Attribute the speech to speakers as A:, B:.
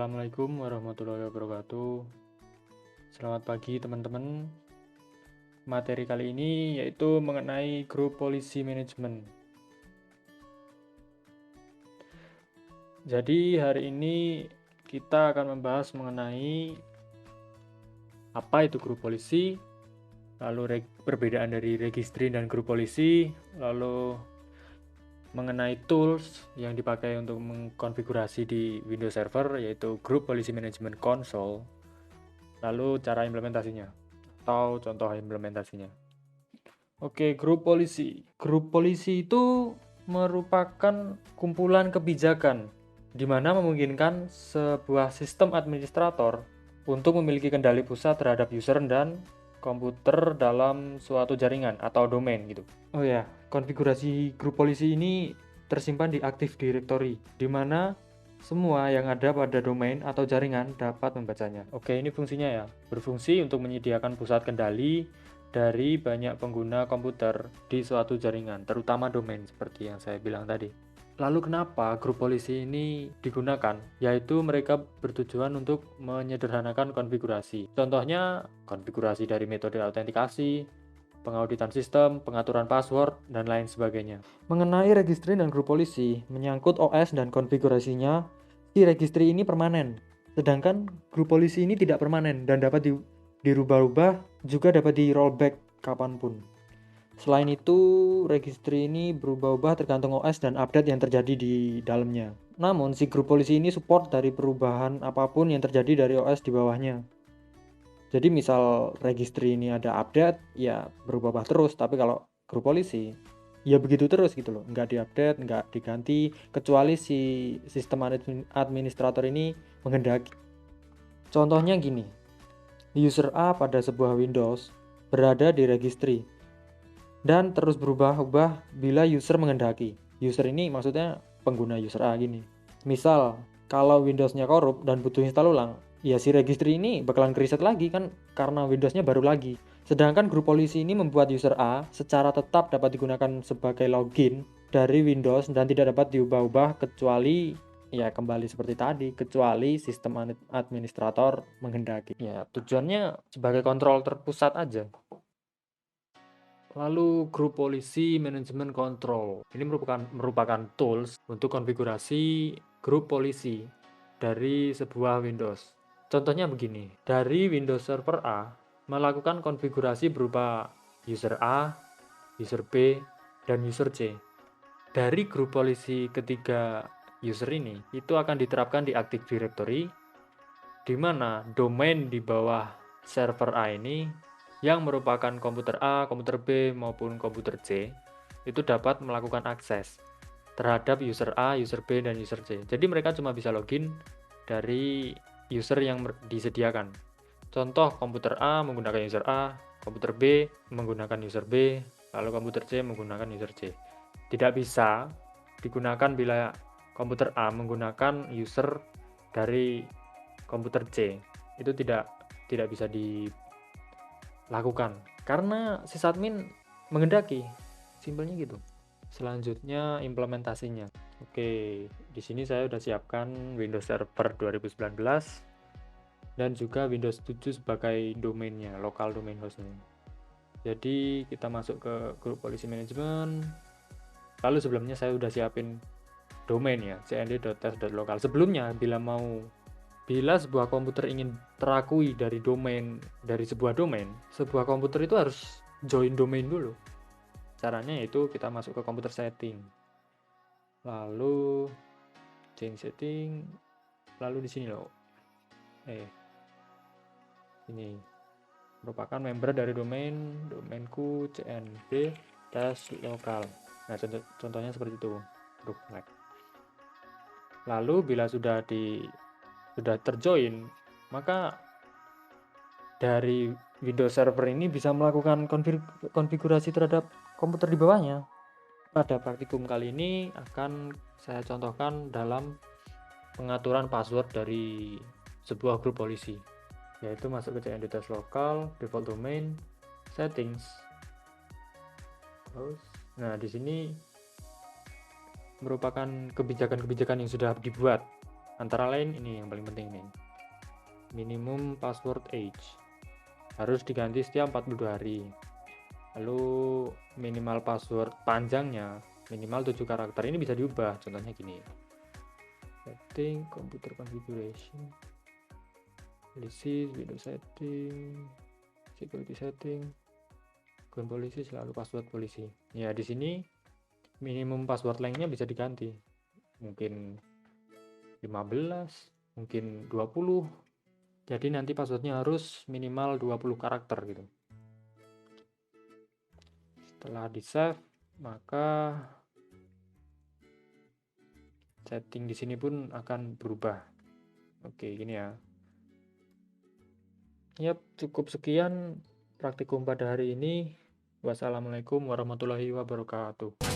A: Assalamualaikum warahmatullahi wabarakatuh. Selamat pagi teman-teman. Materi kali ini yaitu mengenai grup policy management. Jadi hari ini kita akan membahas mengenai apa itu grup polisi, lalu perbedaan dari registry dan grup polisi, lalu mengenai tools yang dipakai untuk mengkonfigurasi di Windows Server yaitu Group Policy Management Console, lalu cara implementasinya atau contoh implementasinya. Oke, grup polisi. Grup polisi itu merupakan kumpulan kebijakan di mana memungkinkan sebuah sistem administrator untuk memiliki kendali pusat terhadap user dan komputer dalam suatu jaringan atau domain gitu. Oh ya, konfigurasi grup polisi ini tersimpan di Active Directory, di mana semua yang ada pada domain atau jaringan dapat membacanya. Oke, ini fungsinya ya. Berfungsi untuk menyediakan pusat kendali dari banyak pengguna komputer di suatu jaringan, terutama domain seperti yang saya bilang tadi. Lalu kenapa grup polisi ini digunakan? Yaitu mereka bertujuan untuk menyederhanakan konfigurasi. Contohnya, konfigurasi dari metode autentikasi, pengauditan sistem, pengaturan password, dan lain sebagainya. Mengenai registry dan grup polisi, menyangkut OS dan konfigurasinya, si registry ini permanen. Sedangkan grup polisi ini tidak permanen dan dapat dirubah-ubah, juga dapat di rollback kapanpun. Selain itu, registry ini berubah-ubah tergantung OS dan update yang terjadi di dalamnya. Namun, si grup polisi ini support dari perubahan apapun yang terjadi dari OS di bawahnya. Jadi misal registry ini ada update, ya berubah-ubah terus. Tapi kalau grup polisi, ya begitu terus gitu loh. Nggak diupdate, nggak diganti, kecuali si sistem administrator ini menghendaki. Contohnya gini, user A pada sebuah Windows berada di registry dan terus berubah-ubah bila user menghendaki. User ini maksudnya pengguna user A gini. Misal, kalau Windows-nya korup dan butuh install ulang, ya si registry ini bakalan reset lagi kan karena Windows-nya baru lagi. Sedangkan grup polisi ini membuat user A secara tetap dapat digunakan sebagai login dari Windows dan tidak dapat diubah-ubah kecuali ya kembali seperti tadi, kecuali sistem administrator menghendaki. Ya, tujuannya sebagai kontrol terpusat aja. Lalu grup polisi manajemen control. Ini merupakan tools untuk konfigurasi grup polisi dari sebuah Windows. Contohnya begini, dari Windows Server A melakukan konfigurasi berupa user A, user B, dan user C. Dari grup polisi ketiga user ini itu akan diterapkan di Active Directory, di mana domain di bawah server A ini yang merupakan komputer A, komputer B, maupun komputer C itu dapat melakukan akses terhadap user A, user B, dan user C. Jadi mereka cuma bisa login dari user yang disediakan. Contoh, komputer A menggunakan user A, komputer B menggunakan user B, lalu komputer C menggunakan user C. Tidak bisa digunakan bila komputer A menggunakan user dari komputer C. Itu tidak bisa dilakukan karena sysadmin menghendaki. Simpelnya gitu. Selanjutnya implementasinya. Oke, di sini saya sudah siapkan Windows Server 2019 dan juga Windows 7 sebagai domainnya, local domain hostnya. Jadi kita masuk ke grup policy management. Lalu sebelumnya saya sudah siapin domain ya, cnd.test.local. Sebelumnya bila sebuah komputer ingin terakui dari sebuah domain, sebuah komputer itu harus join domain dulu. Caranya yaitu kita masuk ke komputer setting, lalu change setting, lalu di sini loh, ini merupakan member dari domainku cnd-local. Nah, contohnya seperti itu. Lalu bila sudah terjoin, maka dari Windows Server ini bisa melakukan konfigurasi terhadap komputer di bawahnya. Pada praktikum kali ini akan saya contohkan dalam pengaturan password dari sebuah grup polisi, yaitu masuk ke cnd-local, default domain, settings. Nah, di sini merupakan kebijakan-kebijakan yang sudah dibuat Antara lain ini yang paling penting nih. Minimum password age harus diganti setiap 42 hari. Lalu minimal password panjangnya minimal 7 karakter. Ini bisa diubah, contohnya gini. Setting, computer configuration, polisi, Windows setting, security setting, akun polisi selalu password polisi. Ya di sini minimum password lengthnya bisa diganti. Mungkin 15, mungkin 20. Jadi nanti passwordnya harus minimal 20 karakter gitu. Setelah di save, maka setting di sini pun akan berubah. Oke, gini ya. Yap, cukup sekian praktikum pada hari ini. Wassalamualaikum warahmatullahi wabarakatuh.